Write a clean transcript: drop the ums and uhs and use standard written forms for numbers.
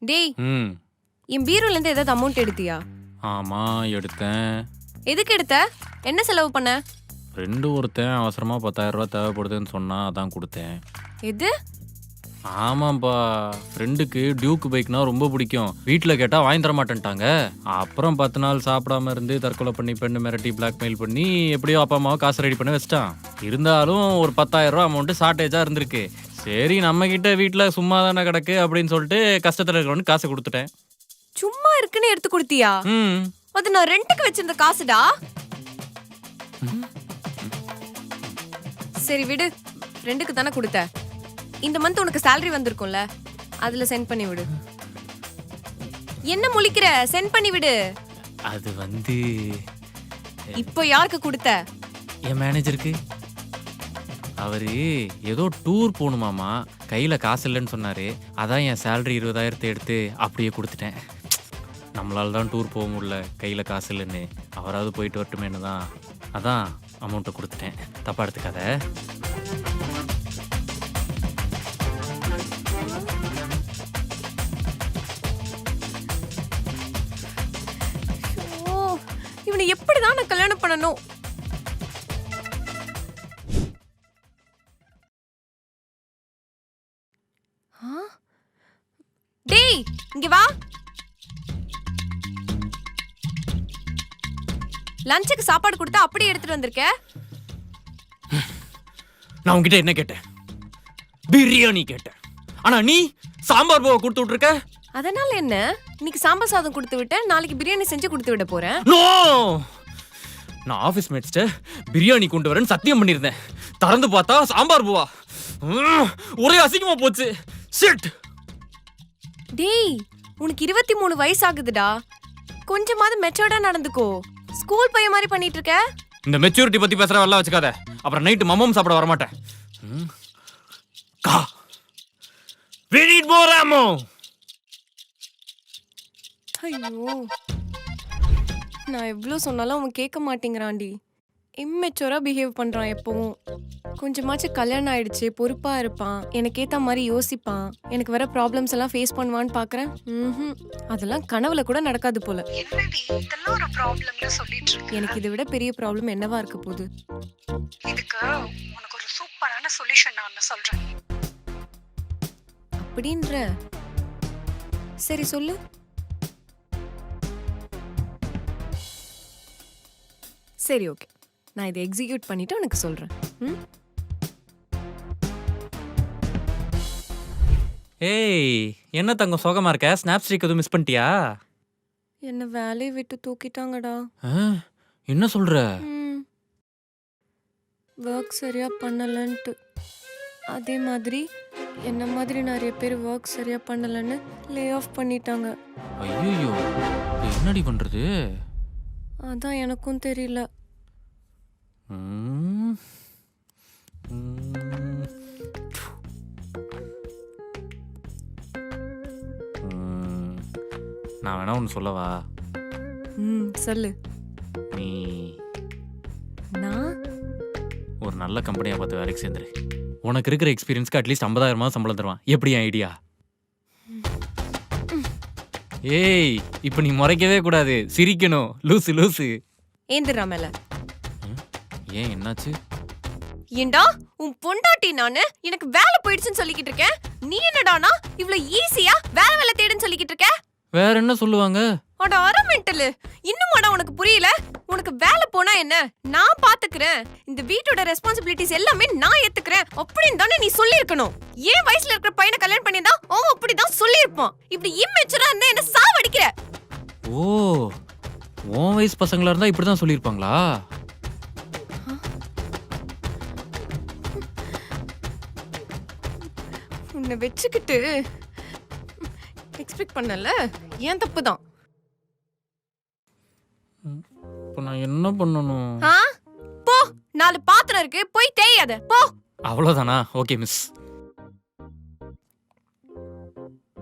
டேய், ம் என் பீரோல இருந்து ஏதாவது அமௌண்ட் எடுத்தியா? ஆமா எடுத்தேன். எதுக்கு எடுத்த? என்ன செலவு பண்ண? ஃப்ரெண்டு ஒருத்தன் அவசரமாக 10,000 ரூபா தேவைப்படுதுன்னு சொன்னா அதான் கொடுத்தேன். எது? ஆமாப்பா, ஃப்ரெண்டுக்கு டியூக் பைக்னா ரொம்ப பிடிக்கும். வீட்டில் கேட்டால் வாங்கி தர மாட்டேன்ட்டாங்க. அப்புறம் 10 நாள் சாப்பிடாம இருந்து தற்கொலை பண்ணி பெண்ணு மிரட்டி பிளாக்மெயில் பண்ணி எப்படியோ அப்பா அம்மாவை காசு ரெடி பண்ணி வச்சிட்டான். இருந்தாலும் ஒரு 10,000 ரூபா அமௌண்ட்டு ஷார்ட்டேஜாக இருந்திருக்கு. சரி நம்மக்கிட்ட வீட்டில் சும்மா தானே கிடக்கு அப்படின்னு சொல்லிட்டு கஷ்டத்தில் இருக்கிறவனுக்கு காசு கொடுத்துட்டேன். சும்மா இருக்குன்னு எடுத்து கொடுத்தியா? ம் அது நான் ரெண்டுக்கு வச்சிருந்த காசுடா. சரி விடு, ரெண்டுக்கு தானே கொடுத்த. இந்த மந்த் உனக்கு salary வந்திருக்கும்ல, அதுல சென்ட் பண்ணி விடு. என்ன முழிக்கிற? சென்ட் பண்ணி விடு. அது வந்து இப்போ யாருக்கு கொடுத்த? என் மேனேஜருக்கு. அவரு ஏதோ டூர் போகணுமாமா, கையில் காசு இல்லைன்னு சொன்னார். அதான் என் சேலரி 20,000 எடுத்து அப்படியே கொடுத்துட்டேன். நம்மளால தான் டூர் போக முடியல, கையில் காசு இல்லைன்னு. அவராவது போயிட்டு வரட்டுமேனு தான் அதான் அமௌண்ட்டை கொடுத்துட்டேன். தப்பா எடுத்துக்காத. ஓ, இவனை எப்படிதான் நான் கல்யாணம் பண்ணணும்? டேய், இங்க வா. லஞ்சுக்கு சாப்பாடு கொடுத்தா அப்படியே எடுத்துட்டு வந்திருக்க. நான் உங்ககிட்ட என்ன கேட்டேன்? பிரியாணி கேட்டேன். ஆனா நீ சாம்பார் பூவை கொடுத்து விட்டுருக்க. அதனால என்ன? இன்னைக்கு சாம்பார் சாதம் கொடுத்து விட்டேன், நாளைக்கு பிரியாணி செஞ்சு கொடுத்து விட போறேன். நோ, நான் ஆஃபீஸ் மேட்ஸ்ட பிரியாணி கொண்டு வரேன்னு சத்தியம் பண்ணியிருந்தேன். திறந்து பார்த்தா சாம்பார் பூவா. ஒரே அசிங்கமா போச்சு. ஷிட். டேய், உனக்கு 23 வயசு ஆகுதுடா. கொஞ்சமாவது மெச்சூர்டா நடந்துக்கோ. ஸ்கூல் பையன் மாதிரி பண்ணிட்டு இருக்க. இந்த மெச்சூரிட்டி பத்தி பேசுற வரலாம் வச்சுக்காத. அப்புறம் நைட்டு மமம் சாப்பிட வர மாட்டேன். கா, we need more ammo. ஐயோ, நான் எவ்வளவு சொன்னாலும் அவன் கேட்க மாட்டேங்கிறான்டி. இம்மெச்சூரா பிஹேவ் பண்றான் எப்பவும். கொஞ்சமாச்சும் கல்யாணம் ஆயிடுச்சு, பொறுப்பா இருப்பான், எனக்கு ஏத்த மாதிரி யோசிப்பான், எனக்கு வர ப்ராப்ளம்ஸ் எல்லாம் ஃபேஸ் பண்ணுவான்னு பாக்குறேன். அதெல்லாம் கனவுல கூட நடக்காது போல. என்னடி இதெல்லாம் ஒரு ப்ராப்ளம்னு சொல்லிட்டு இருக்க? எனக்கு இதை விட பெரிய ப்ராப்ளம் என்னவா இருக்க போகுது? இதுக்கு உனக்கு ஒரு சூப்பரான சொல்யூஷன் நான் ஒன்னு சொல்றேன். அப்படின்ற? சரி சொல்லு. சரி ஓகே, நான் இதை எக்ஸிக்யூட் பண்ணிட்டு உனக்கு சொல்றேன். ஏய், என்ன தங்கம் சோகமா இருக்க? ஸ்னாப் ஸ்ட்ரீக் எதுவும் மிஸ் பண்ணிட்டியா? என்ன வேலையை விட்டு தூக்கிட்டாங்கடா. என்ன சொல்ற? ஒர்க் சரியா பண்ணலன்ட்டு. அதே மாதிரி என்ன மாதிரி நிறைய பேர் ஒர்க் சரியா பண்ணலன்னு லே ஆஃப் பண்ணிட்டாங்க. ஐயோ, என்னடி பண்றது? அதான் எனக்கும் தெரியல. நான் வேணா ஒன்று சொல்லவா? சொல்லு. நீ நான் ஒரு நல்ல கம்பெனியாக பார்த்து வேலைக்கு சேர்ந்துரு. உனக்கு இருக்கிற எக்ஸ்பீரியன்ஸ்க்கு அட்லீஸ்ட் 50,000 சம்பளம் தருவான். எப்படி என் ஐடியா? ஏய், இப்போ நீ முறைக்கவே கூடாது, சிரிக்கணும். லூசு லூசு. ஏந்திரா மேல. ஏன் என்னாச்சு? ஏண்டா உன் பொண்டாட்டி நானு எனக்கு வேலை போயிடுச்சுன்னு சொல்லிக்கிட்டு இருக்கேன். நீ என்னடானா இவ்வளவு ஈஸியா வேலை தேடுன்னு சொல்லிக்கிட்டு இருக்க? வேற என்ன சொல்லுவாங்க? அட அரை மெண்டலு, இன்னுமாடா உனக்கு புரியல? உனக்கு வேலை போனா என்ன, நான் பாத்துக்கிறேன், இந்த வீட்டோட ரெஸ்பான்சிபிலிட்டிஸ் எல்லாமே நான் ஏத்துக்கிறேன் அப்படின்னு தானே நீ சொல்லியிருக்கணும். ஏன் வயசுல இருக்கிற பையனை கல்யாணம் பண்ணியிருந்தா அவன் அப்படிதான் சொல்லியிருப்பான். இப்படி இம்மெச்சூரா இருந்தா என்ன சாவடிக்கிற? ஓ, உன் வயசு பசங்களா இருந்தா இப்படிதான் சொல்லியிருப்பாங்களா? உன்னை வச்சுக்கிட்டு எக்ஸ்பெக்ட் பண்ணல, ஏன் தப்பு தான். இப்போ நான் என்ன பண்ணணும்? போ, 4 பாத்திரம் இருக்கு, போய் தேயாத போ. அவ்வளோதானா? Okay miss.